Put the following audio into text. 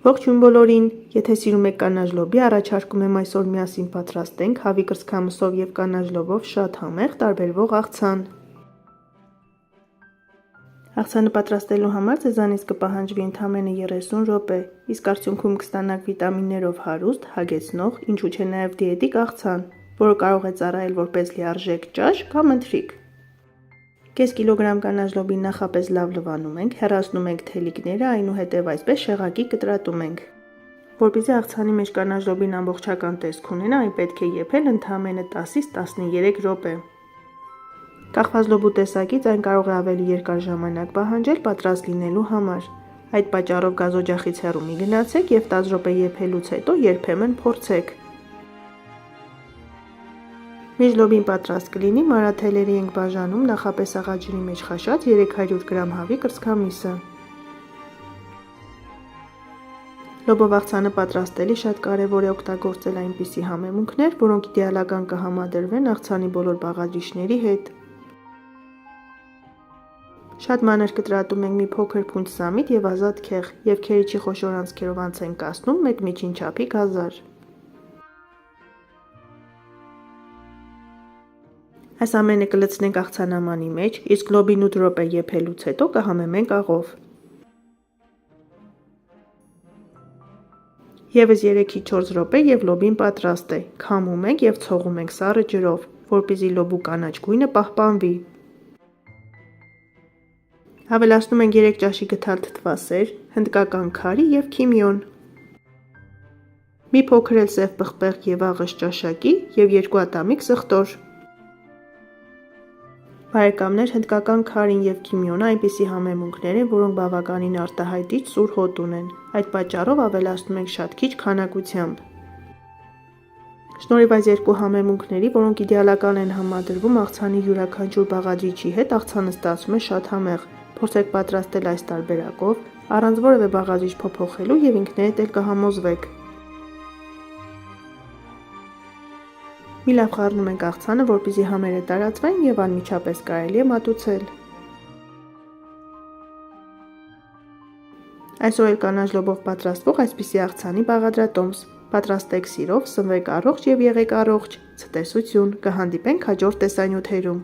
Ողջույն բոլորին, եթե սիրում եք կանաչ լոբի, առաջարկում եմ այսօր միասին պատրաստենք հավի կրծքամսով և կանաչ լոբով շատ համեղ տարբերվող աղցան։ Աղցանը պատրաստելու համար ձեզանից կպահանջվի ընդամենը 30 րոպե, իսկ արդյունքում կստանաք վիտամիններով հարուստ, հագեցնող, ինչու չէ նաև դիետիկ աղցան, որը կարող է ծառայել որպես լիարժեք ճաշ կամ ընթրիք։ Կես կիլոգրամ կանաչ լոբին նախապես լավ լվանում ենք, հեռացնում ենք թելիկները, այնուհետև այսպես շեղակի կտրատում ենք։ Որպեսզի աղցանի մեջ կանաչ լոբին ամբողջական տեսք ունենա, այն պետք է եփել ընդամենը 10-ից 13 րոպե։ Կախված լոբու տեսակից այն կարող է ավելի երկար ժամանակ պահանջել պատրաստ լինելու համար։ Այդ պատճառով գազօջախից հեռու մի գնացեք և 10 րոպե եփելուց հետո երբեմն փորձեք։ Մինչ լոբին պատրաստ կլինի, մանրաթելերի ենք բաժանում նախապես աղած ջրի մեջ խաշած 300 գրամ հավի կրծքամիսը։ Լոբով աղցանը պատրաստելիս շատ կարևոր է օգտագործել այնպիսի համեմունքներ, որոնք իդեալական կհամադրվեն աղցանի բոլոր բաղադրիչների հետ։ Շատ մանր կտրատում ենք մի փոքր փունջ սամիտ և ազատ քեղ և քերիչի խոշոր անցքերով անց ենք կացնում մեկ միջին չափի գազար։ Այս ամենը կլցնենք աղցանամանի մեջ, իսկ լոբին 8 րոպե եփելուց հետո կհամեմենք աղով։ Եվս 3-ից 4 րոպե և լոբին պատրաստ է, քամում ենք և ցողում ենք սառը ջրով, որպեսզի լոբու կանաչ գույնը պահպանվի։ Ավելացնում ենք 3 ճաշի գթալ թթվասեր, հնդկական քարի և քիմիոն։ Մի փոքր էլ սև պղպեղ և աղըս ճաշակի և 2 ատամիկ զղտոր։ Բարեկամներ, հնդկական քարին և քիմիոնը այնպիսի համեմունքներ են, որոնք բավականին արտահայտիչ սուր հոտ ունեն, այդ պատճառով ավելացնում ենք շատ քիչ քանակությամբ։ Շնորհիվ այս երկու համեմունքների, որոնք իդեալական են համադրվում աղցանի յուրաքանչյուր բաղադրիչի հետ, աղցանը ստացվում է շատ համեղ։ Փորձեք պատրաստել այս տարբերակով, առանց որևէ բաղադրիչ փոփոխելու և ինքներդ էլ կհամոզվեք։ Մի լավ խառնում ենք աղցանը, որպեսզի համերը տարածվեն և անմիջապես կարելի է մատուցել։ Այսօր էլ կանաչ լոբով պատրաստվող այսպիսի աղցանի բաղադրատոմս։ Պատրաստեք սիրով, սնվեք առողջ և եղեք առողջ։ Ցտեսություն, կհանդիպենք հաջորդ տեսանյութերում։